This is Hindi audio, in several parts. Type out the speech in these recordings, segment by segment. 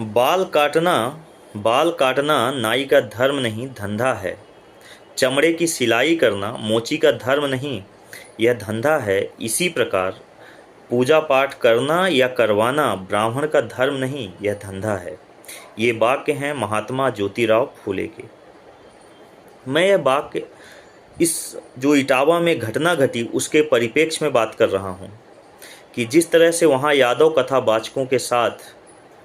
बाल काटना नाई का धर्म नहीं धंधा है। चमड़े की सिलाई करना मोची का धर्म नहीं, यह धंधा है। इसी प्रकार पूजा पाठ करना या करवाना ब्राह्मण का धर्म नहीं, यह धंधा है। ये वाक्य हैं महात्मा ज्योतिराव फूले के। मैं यह वाक्य इस जो इटावा में घटना घटी उसके परिप्रेक्ष्य में बात कर रहा हूँ कि जिस तरह से वहाँ यादव कथावाचकों के साथ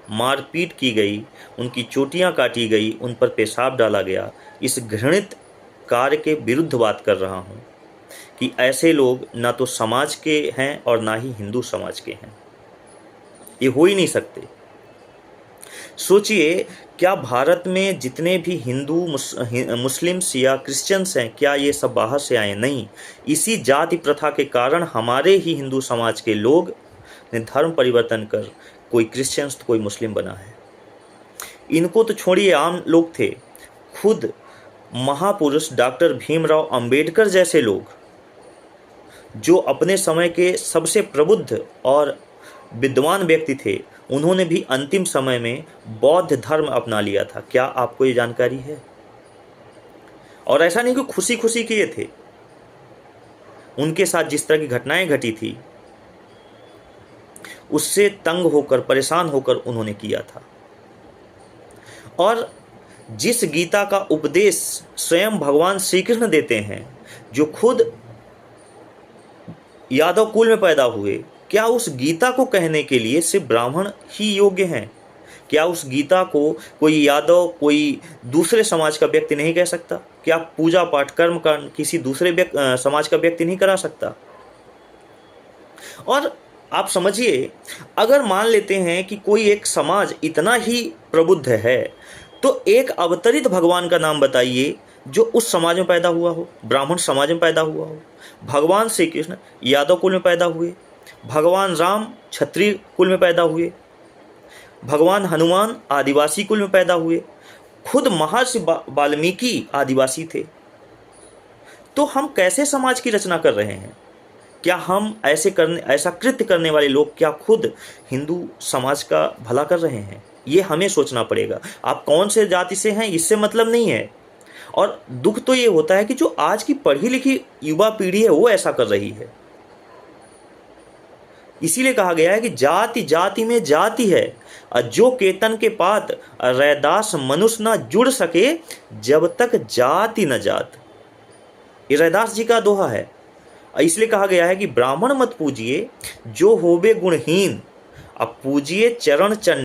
मारपीट की गई, उनकी चोटियां काटी गई, उन पर पेशाब डाला गया, इस घृणित कार्य के विरुद्ध बात कर रहा हूँ कि ऐसे लोग ना तो समाज के हैं और ना ही हिंदू समाज के हैं। ये हो ही नहीं सकते। सोचिए, क्या भारत में जितने भी हिंदू मुस्लिम्स या क्रिश्चियंस हैं, क्या ये सब बाहर से आए? नहीं, इसी जाति प्रथा के कारण हमारे ही हिंदू समाज के लोग ने धर्म परिवर्तन कर कोई क्रिश्चियंस तो कोई मुस्लिम बना है। इनको तो छोड़िए, आम लोग थे, खुद महापुरुष डॉक्टर भीमराव अंबेडकर जैसे लोग जो अपने समय के सबसे प्रबुद्ध और विद्वान व्यक्ति थे, उन्होंने भी अंतिम समय में बौद्ध धर्म अपना लिया था। क्या आपको ये जानकारी है? और ऐसा नहीं कि खुशी खुशी किए थे, उनके साथ जिस तरह की घटनाएं घटी थी उससे तंग होकर, परेशान होकर उन्होंने किया था। और जिस गीता का उपदेश स्वयं भगवान श्री कृष्ण देते हैं, जो खुद यादव कुल में पैदा हुए, क्या उस गीता को कहने के लिए सिर्फ ब्राह्मण ही योग्य हैं? क्या उस गीता को कोई यादव, कोई दूसरे समाज का व्यक्ति नहीं कह सकता? क्या पूजा पाठ कर्म का किसी दूसरे समाज का व्यक्ति नहीं करा सकता? और आप समझिए, अगर मान लेते हैं कि कोई एक समाज इतना ही प्रबुद्ध है, तो एक अवतरित भगवान का नाम बताइए जो उस समाज में पैदा हुआ हो, ब्राह्मण समाज में पैदा हुआ हो। भगवान श्री कृष्ण यादव कुल में पैदा हुए, भगवान राम क्षत्रिय कुल में पैदा हुए, भगवान हनुमान आदिवासी कुल में पैदा हुए, खुद महर्षि वाल्मीकि आदिवासी थे। तो हम कैसे समाज की रचना कर रहे हैं? क्या हम ऐसा कृत्य करने वाले लोग क्या खुद हिंदू समाज का भला कर रहे हैं? ये हमें सोचना पड़ेगा। आप कौन से जाति से हैं इससे मतलब नहीं है। और दुख तो ये होता है कि जो आज की पढ़ी लिखी युवा पीढ़ी है वो ऐसा कर रही है। इसीलिए कहा गया है कि जाति जाति में जाति है, जो केतन के पात रैदास मनुष्य न जुड़ सके जब तक जाति न जात। ये रैदास जी का दोहा है। इसलिए कहा गया है कि ब्राह्मण मत पूजिए जो होवे गुणहीन, अब पूजिए चरण चंड।